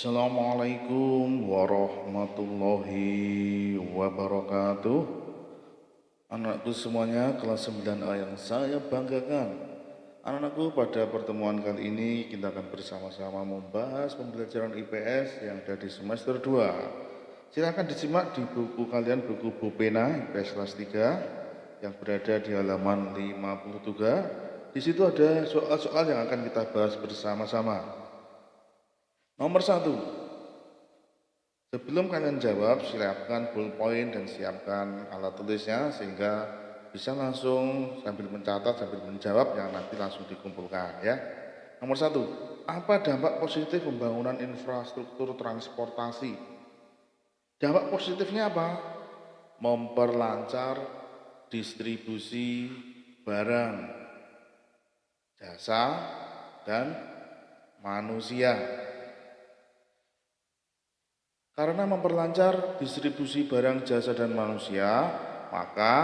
Assalamualaikum warahmatullahi wabarakatuh. Anakku semuanya, kelas 9A yang saya banggakan. Anak-anakku, pada pertemuan kali ini kita akan bersama-sama membahas pembelajaran IPS yang ada di semester 2. Silakan disimak di buku kalian, buku Bupena IPS kelas 3 yang berada di halaman 53. Di situ ada soal-soal yang akan kita bahas bersama-sama. Nomor 1. Sebelum kalian jawab, siapkan ballpoint dan siapkan alat tulisnya sehingga bisa langsung sambil mencatat, sambil menjawab yang nanti langsung dikumpulkan ya. Nomor 1. Apa dampak positif pembangunan infrastruktur transportasi? Dampak positifnya apa? Memperlancar distribusi barang, jasa, dan manusia. Karena memperlancar distribusi barang, jasa, dan manusia, maka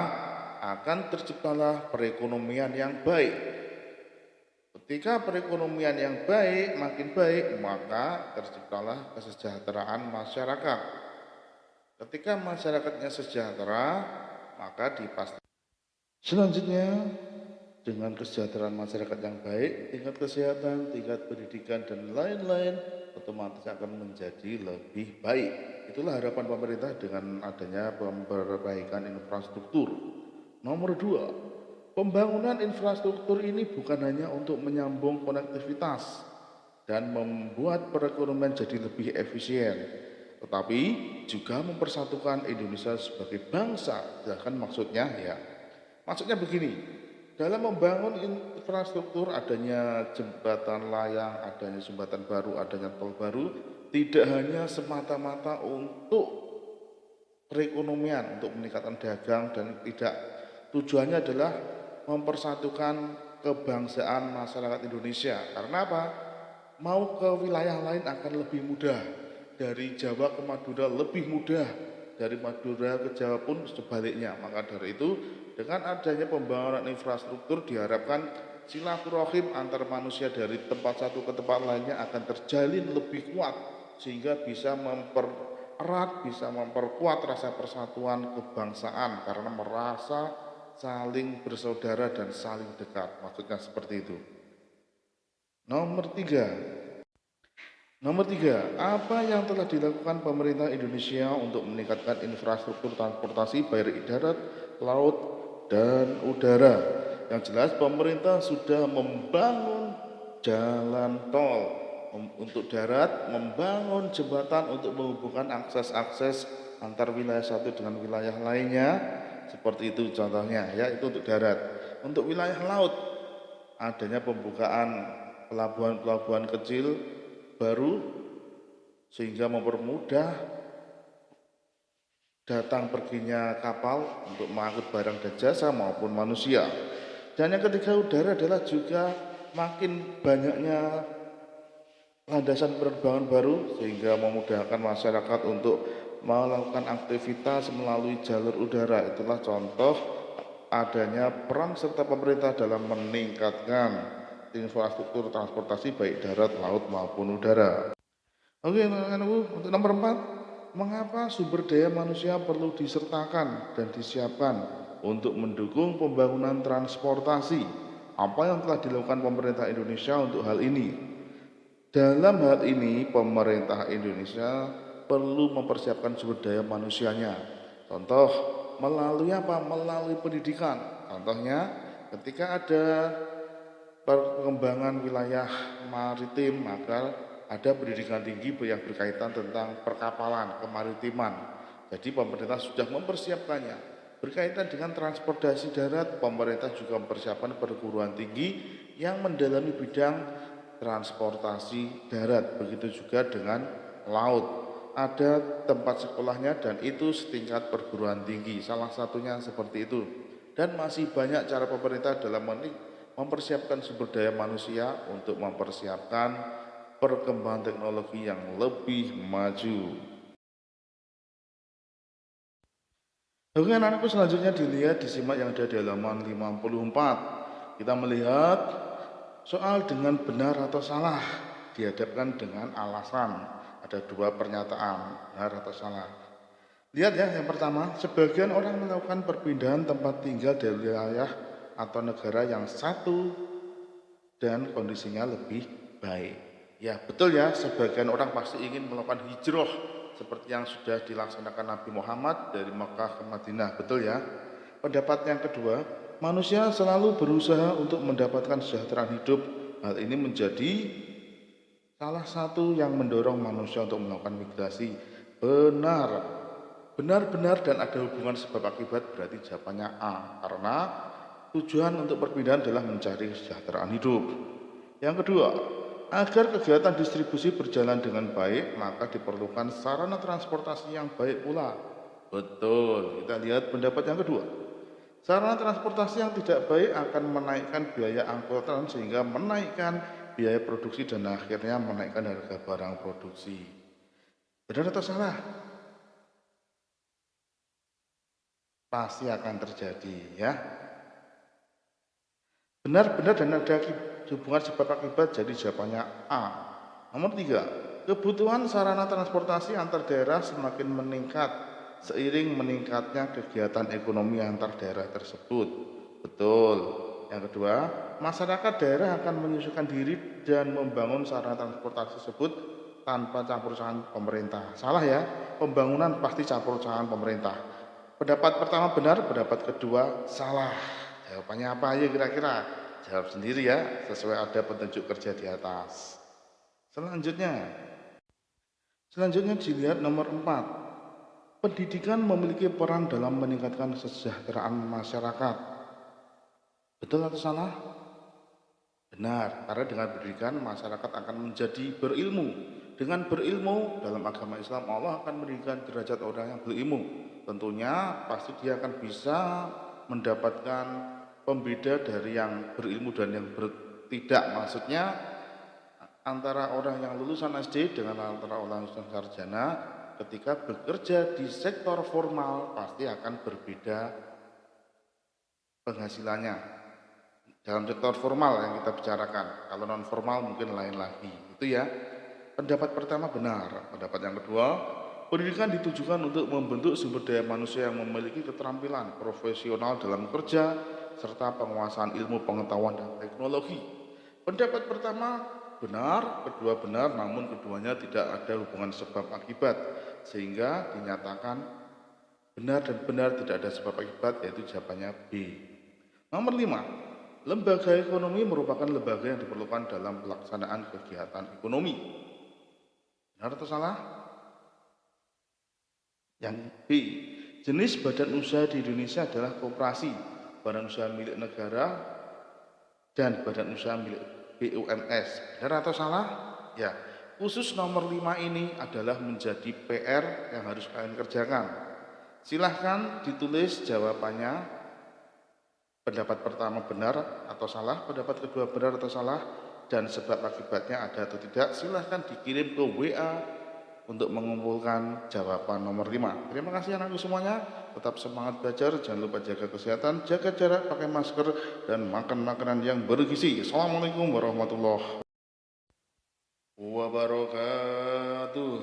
akan terciptalah perekonomian yang baik. Ketika perekonomian yang baik, makin baik, maka terciptalah kesejahteraan masyarakat. Ketika masyarakatnya sejahtera, maka dipastikan. Selanjutnya, dengan kesejahteraan masyarakat yang baik, tingkat kesehatan, tingkat pendidikan, dan lain-lain otomatis akan menjadi lebih baik. Itulah harapan pemerintah dengan adanya perbaikan infrastruktur. Nomor 2, pembangunan infrastruktur ini bukan hanya untuk menyambung konektivitas dan membuat perekonomian jadi lebih efisien, tetapi juga mempersatukan Indonesia sebagai bangsa. Maksudnya begini. Dalam membangun infrastruktur, adanya jembatan layang, adanya jembatan baru, adanya tol baru, tidak hanya semata-mata untuk perekonomian, untuk meningkatkan dagang, dan tidak. Tujuannya adalah mempersatukan kebangsaan masyarakat Indonesia. Karena apa? Mau ke wilayah lain akan lebih mudah. Dari Jawa ke Madura lebih mudah. Dari Madura ke Jawa pun sebaliknya. Maka dari itu, dengan adanya pembangunan infrastruktur diharapkan silaturahim antar manusia dari tempat satu ke tempat lainnya akan terjalin lebih kuat sehingga bisa mempererat, bisa memperkuat rasa persatuan kebangsaan karena merasa saling bersaudara dan saling dekat. Maksudnya seperti itu. Nomor 3, apa yang telah dilakukan pemerintah Indonesia untuk meningkatkan infrastruktur transportasi baik darat, laut, dan udara? Yang jelas pemerintah sudah membangun jalan tol untuk darat, membangun jembatan untuk menghubungkan akses-akses antar wilayah satu dengan wilayah lainnya. Seperti itu contohnya ya, itu untuk darat. Untuk wilayah laut, adanya pembukaan pelabuhan-pelabuhan kecil baru sehingga mempermudah datang perginya kapal untuk mengangkut barang dan jasa maupun manusia. Dan yang ketiga, udara adalah juga makin banyaknya landasan penerbangan baru sehingga memudahkan masyarakat untuk melakukan aktivitas melalui jalur udara. Itulah contoh adanya peran serta pemerintah dalam meningkatkan infrastruktur transportasi baik darat, laut maupun udara. Oke, untuk nomor 4, mengapa sumber daya manusia perlu disertakan dan disiapkan untuk mendukung pembangunan transportasi? Apa yang telah dilakukan pemerintah Indonesia untuk hal ini? Dalam hal ini, pemerintah Indonesia perlu mempersiapkan sumber daya manusianya. Contoh, melalui apa? Melalui pendidikan. Contohnya, ketika ada perkembangan wilayah maritim, maka ada pendidikan tinggi yang berkaitan tentang perkapalan, kemaritiman. Jadi pemerintah sudah mempersiapkannya. Berkaitan dengan transportasi darat, pemerintah juga mempersiapkan perguruan tinggi yang mendalami bidang transportasi darat. Begitu juga dengan laut. Ada tempat sekolahnya dan itu setingkat perguruan tinggi. Salah satunya seperti itu. Dan masih banyak cara pemerintah dalam mempersiapkan sumber daya manusia untuk mempersiapkan perkembangan teknologi yang lebih maju. Oke anak-anakku, selanjutnya disimak yang ada di halaman 54. Kita melihat soal dengan benar atau salah. dihadapkan dengan alasan. Ada dua pernyataan, benar atau salah. Lihat ya, yang pertama, sebagian orang melakukan perpindahan tempat tinggal dari wilayah atau negara yang satu dan kondisinya lebih baik. Ya, betul ya, sebagian orang pasti ingin melakukan hijrah seperti yang sudah dilaksanakan Nabi Muhammad dari Mekah ke Madinah, betul ya. Pendapat yang kedua, manusia selalu berusaha untuk mendapatkan kesejahteraan hidup. Hal ini menjadi salah satu yang mendorong manusia untuk melakukan migrasi. Benar. Benar-benar dan ada hubungan sebab akibat, berarti jawabannya A. Karena tujuan untuk perpindahan adalah mencari kesejahteraan hidup. Yang kedua, agar kegiatan distribusi berjalan dengan baik, maka diperlukan sarana transportasi yang baik pula. Betul, kita lihat pendapat yang kedua. Sarana transportasi yang tidak baik akan menaikkan biaya angkutan sehingga menaikkan biaya produksi dan akhirnya menaikkan harga barang produksi. Benar atau salah? Pasti akan terjadi ya. Benar-benar dan ada hubungan sebab akibat, jadi jawabannya A. Nomor 3, kebutuhan sarana transportasi antar daerah semakin meningkat seiring meningkatnya kegiatan ekonomi antar daerah tersebut. Betul. Yang kedua, masyarakat daerah akan menyesuaikan diri dan membangun sarana transportasi tersebut tanpa campur tangan pemerintah. Salah ya, pembangunan pasti campur tangan pemerintah. Pendapat pertama benar, pendapat kedua salah. Jawabannya apa aja kira-kira? Jawab sendiri ya, sesuai ada petunjuk kerja di atas. Selanjutnya dilihat nomor 4. Pendidikan memiliki peran dalam meningkatkan kesejahteraan masyarakat. Betul atau salah? Benar, karena dengan pendidikan masyarakat akan menjadi berilmu. Dengan berilmu dalam agama Islam, Allah akan meninggikan derajat orang yang berilmu. Tentunya pasti dia akan bisa mendapatkan pembeda dari yang berilmu dan yang tidak. Maksudnya antara orang yang lulusan SD dengan antara orang yang lulusan sarjana, ketika bekerja di sektor formal pasti akan berbeda penghasilannya. Dalam sektor formal yang kita bicarakan, kalau non formal mungkin lain lagi. Itu ya. Pendapat pertama benar. Pendapat yang kedua, pendidikan ditujukan untuk membentuk sumber daya manusia yang memiliki keterampilan profesional dalam kerja serta penguasaan ilmu pengetahuan dan teknologi. Pendapat pertama benar, kedua benar, namun keduanya tidak ada hubungan sebab akibat, sehingga dinyatakan benar dan benar tidak ada sebab akibat, yaitu jawabannya B. Nomor 5, lembaga ekonomi merupakan lembaga yang diperlukan dalam pelaksanaan kegiatan ekonomi. Benar atau salah? Yang B, jenis badan usaha di Indonesia adalah koperasi, badan usaha milik negara, dan badan usaha milik BUMS. Benar atau salah? Ya, khusus nomor 5 ini adalah menjadi PR yang harus kalian kerjakan. Silahkan ditulis jawabannya, pendapat pertama benar atau salah, pendapat kedua benar atau salah, dan sebab akibatnya ada atau tidak. Silahkan dikirim ke WA untuk mengumpulkan jawaban nomor 5. Terima kasih anakku semuanya. Tetap semangat belajar, jangan lupa jaga kesehatan, jaga jarak, pakai masker, dan makan makanan yang bergizi. Assalamualaikum warahmatullahi wabarakatuh.